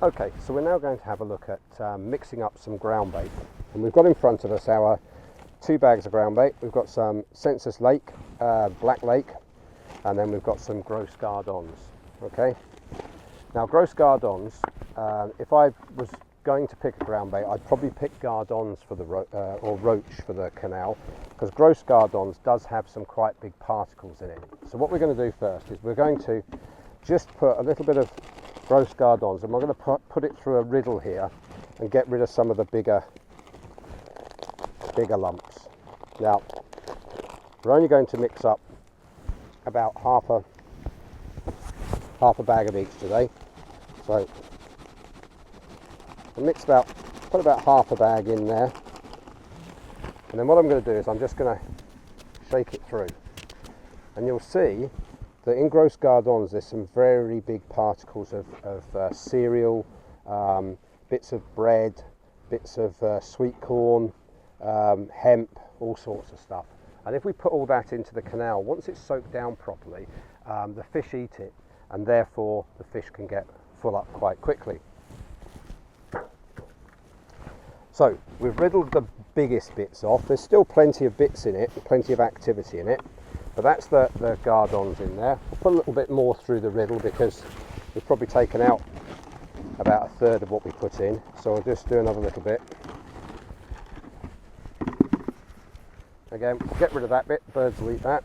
Okay, so we're now going to have a look at mixing up some ground bait. And we've got in front of us our 2 bags of ground bait. We've got some Census Lake, Black Lake, and then we've got some Gross Gardons. Okay, now Gross Gardons, if I was going to pick a ground bait, I'd probably pick Gardons for the or Roach for the Canal, because Gross Gardons does have some quite big particles in it. So what we're going to do first is we're going to just put a little bit of Gross Gardons, and we're going to put it through a riddle here and get rid of some of the bigger lumps. Now we're only going to mix up about half a bag of each today, so I'll put about half a bag in there, and then what I'm going to do is I'm just going to shake it through, and you'll see that in Gross Gardons there's some very big particles of cereal, bits of bread, bits of sweet corn, hemp, all sorts of stuff. And if we put all that into the canal, once it's soaked down properly, the fish eat it, and therefore the fish can get full up quite quickly. So we've riddled the biggest bits off. There's still plenty of bits in it, plenty of activity in it. But that's the Gardons in there. I'll put a little bit more through the riddle because we've probably taken out about a third of what we put in. So I'll just do another little bit. Again, get rid of that bit, birds will eat that.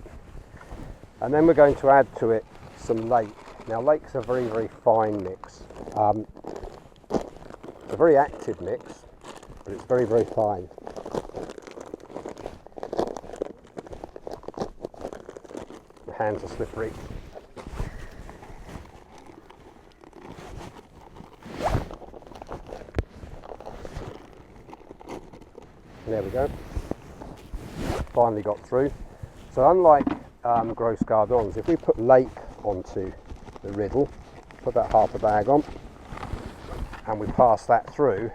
And then we're going to add to it some lake. Now lake's a very, very fine mix. A very active mix, but it's very, very fine. Hands are slippery. There we go. Finally got through. So unlike Gross Gardons, if we put lake onto the riddle, put that half a bag on, and we pass that through,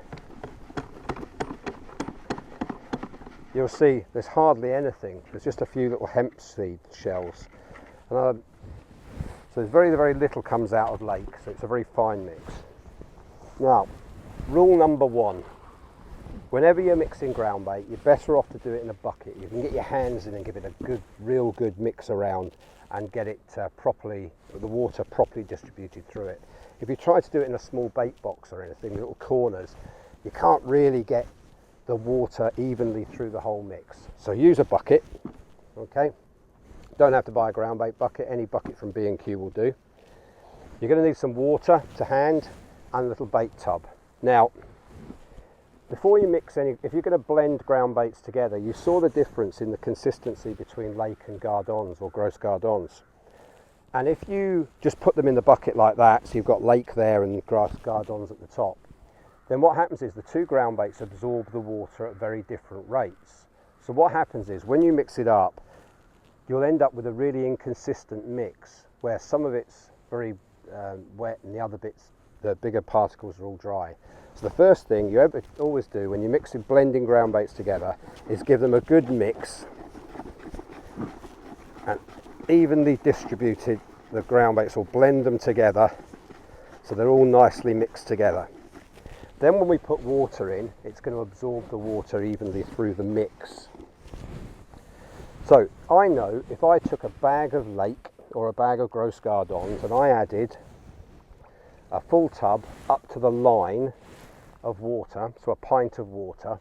you'll see there's hardly anything. There's just a few little hemp seed shells. So there's very, very little comes out of lake, so it's a very fine mix. Now, rule number 1, whenever you're mixing ground bait, you're better off to do it in a bucket. You can get your hands in and give it a good, real good mix around and get it the water properly distributed through it. If you try to do it in a small bait box or anything, little corners, you can't really get the water evenly through the whole mix. So use a bucket, okay? Don't have to buy a ground bait bucket, any bucket from B&Q will do. You're going to need some water to hand and a little bait tub. Now, before you mix if you're going to blend ground baits together, you saw the difference in the consistency between lake and Gardons or Gross Gardons. And if you just put them in the bucket like that, so you've got lake there and Gross Gardons at the top, then what happens is the 2 ground baits absorb the water at very different rates. So what happens is when you mix it up, you'll end up with a really inconsistent mix where some of it's very wet and the other bits, the bigger particles, are all dry. So the first thing you always do when you're blending ground baits together is give them a good mix and evenly distributed the ground baits, or blend them together so they're all nicely mixed together. Then when we put water in, it's going to absorb the water evenly through the mix. So I know if I took a bag of lake or a bag of Gross Gardons and I added a full tub up to the line of water, so a pint of water,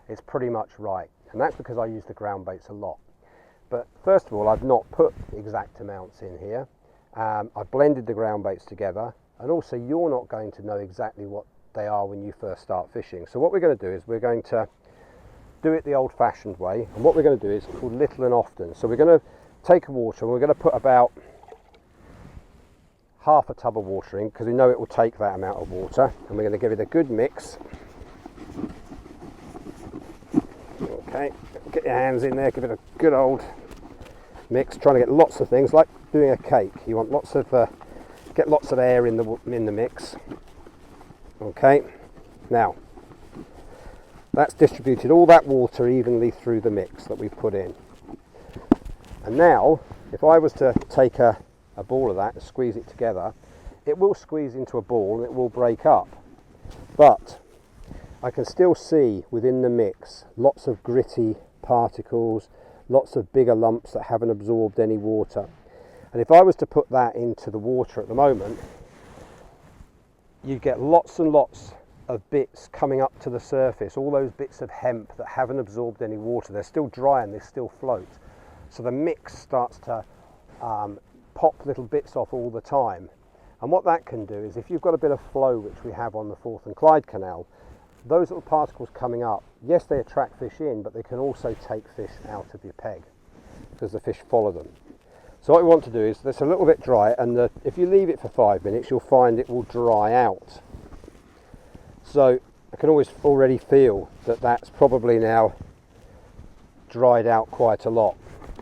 it's pretty much right. And that's because I use the ground baits a lot. But first of all, I've not put exact amounts in here. I've blended the ground baits together, and also you're not going to know exactly what they are when you first start fishing. So what we're going to do is we're going to do it the old-fashioned way, and what we're going to do is called little and often. So we're going to take water and we're going to put about half a tub of water in, because we know it will take that amount of water, and we're going to give it a good mix. Okay, get your hands in there, give it a good old mix, trying to get lots of things, like doing a cake. You want lots of get lots of air in the mix. Okay, now that's distributed all that water evenly through the mix that we've put in. And now if I was to take a ball of that and squeeze it together, it will squeeze into a ball and it will break up. but I can still see within the mix lots of gritty particles, lots of bigger lumps that haven't absorbed any water. And if I was to put that into the water at the moment, you'd get lots and lots of bits coming up to the surface, all those bits of hemp that haven't absorbed any water. They're still dry and they still float. So the mix starts to pop little bits off all the time. And what that can do is, if you've got a bit of flow, which we have on the Forth and Clyde Canal, those little particles coming up, yes, they attract fish in, but they can also take fish out of your peg because the fish follow them. So what we want to do is, it's a little bit dry, and if you leave it for 5 minutes, you'll find it will dry out. So I can already feel that that's probably now dried out quite a lot.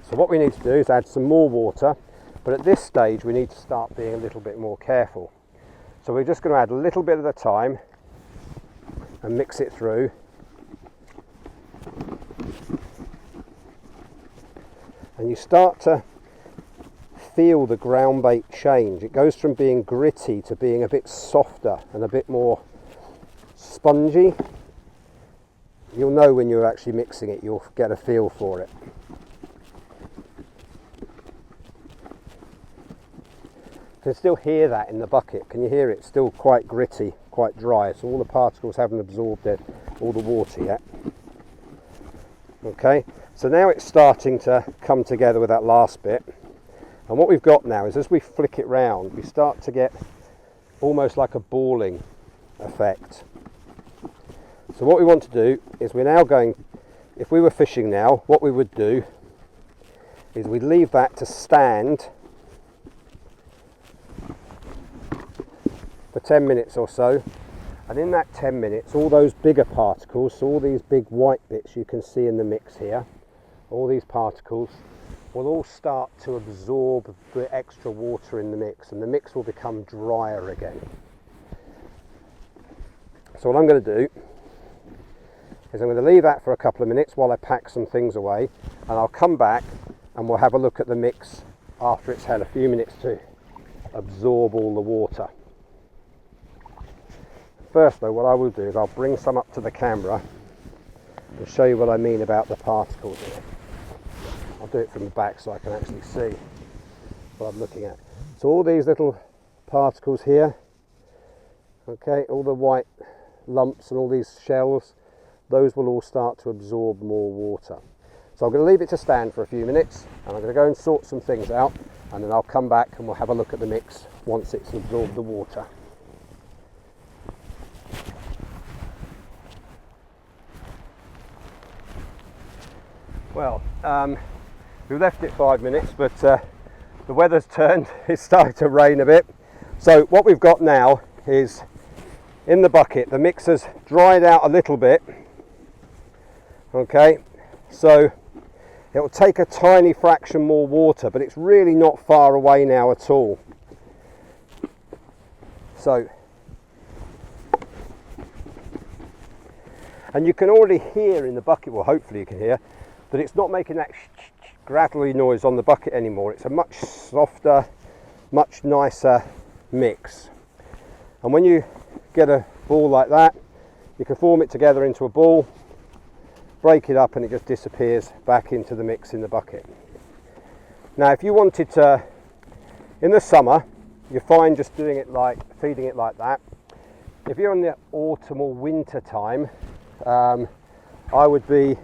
So what we need to do is add some more water, but at this stage we need to start being a little bit more careful. So we're just going to add a little bit at a time and mix it through. And you start to feel the ground bait change. It goes from being gritty to being a bit softer and a bit more spongy. You'll know when you're actually mixing it, you'll get a feel for it. You can still hear that in the bucket. Can you hear it? It's still quite gritty, quite dry, so all the particles haven't absorbed all the water yet. Okay, so now it's starting to come together with that last bit, and what we've got now is, as we flick it round, we start to get almost like a balling effect. So what we want to do is, we're now going, if we were fishing now, what we would do is we'd leave that to stand for 10 minutes or so, and in that 10 minutes all those bigger particles, so all these big white bits you can see in the mix here, all these particles will all start to absorb the extra water in the mix, and the mix will become drier again. So what I'm going to do is, I'm going to leave that for a couple of minutes while I pack some things away, and I'll come back and we'll have a look at the mix after it's had a few minutes to absorb all the water. First though, what I will do is I'll bring some up to the camera and show you what I mean about the particles in it. I'll do it from the back so I can actually see what I'm looking at. So all these little particles here, okay, all the white lumps and all these shells, those will all start to absorb more water. So I'm going to leave it to stand for a few minutes, and I'm going to go and sort some things out, and then I'll come back and we'll have a look at the mix once it's absorbed the water. Well, we left it 5 minutes, but the weather's turned. It's starting to rain a bit. So what we've got now is, in the bucket, the mix has dried out a little bit. Okay, so it will take a tiny fraction more water, but it's really not far away now at all. So, and you can already hear in the bucket, well hopefully you can hear, that it's not making that gravelly noise on the bucket anymore. It's a much softer, much nicer mix. And when you get a ball like that, you can form it together into a ball, break it up, and it just disappears back into the mix in the bucket. Now if you wanted to, in the summer, you're fine just doing it like, feeding it like that. If you're in the autumn or winter time, I would be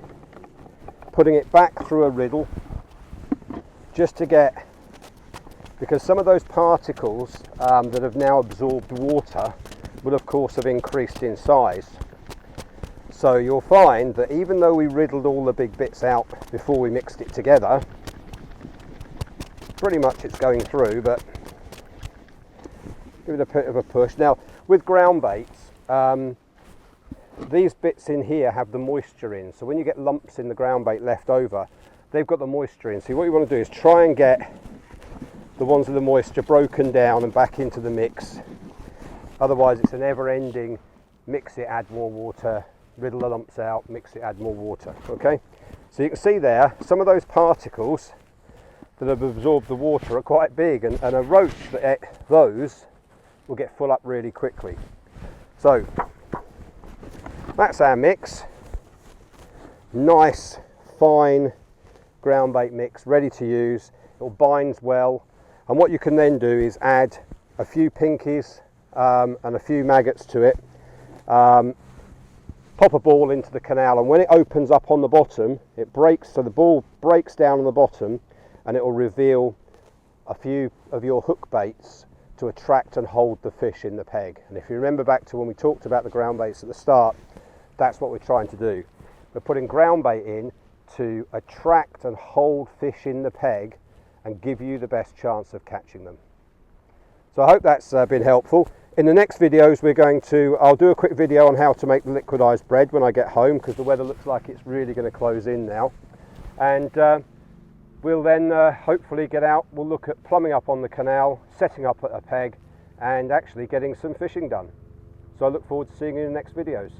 putting it back through a riddle, just to get, because some of those particles that have now absorbed water will of course have increased in size. So you'll find that even though we riddled all the big bits out before we mixed it together, pretty much it's going through, but give it a bit of a push. Now with ground baits, these bits in here have the moisture in, so when you get lumps in the ground bait left over, they've got the moisture in. So what you want to do is try and get the ones with the moisture broken down and back into the mix. Otherwise it's an ever-ending mix it, add more water, riddle the lumps out, mix it, add more water. Okay, so you can see there some of those particles that have absorbed the water are quite big, and a roach that ate those will get full up really quickly. So That's our mix. Nice, fine ground bait mix, ready to use. It binds well. And what you can then do is add a few pinkies and a few maggots to it. Pop a ball into the canal, and when it opens up on the bottom, it breaks, so the ball breaks down on the bottom, and it will reveal a few of your hook baits to attract and hold the fish in the peg. And if you remember back to when we talked about the ground baits at the start, that's what we're trying to do. We're putting ground bait in to attract and hold fish in the peg and give you the best chance of catching them. So I hope that's been helpful. In the next videos I'll do a quick video on how to make the liquidized bread when I get home, because the weather looks like it's really going to close in now. And we'll then hopefully get out, we'll look at plumbing up on the canal, setting up a peg and actually getting some fishing done. So I look forward to seeing you in the next videos.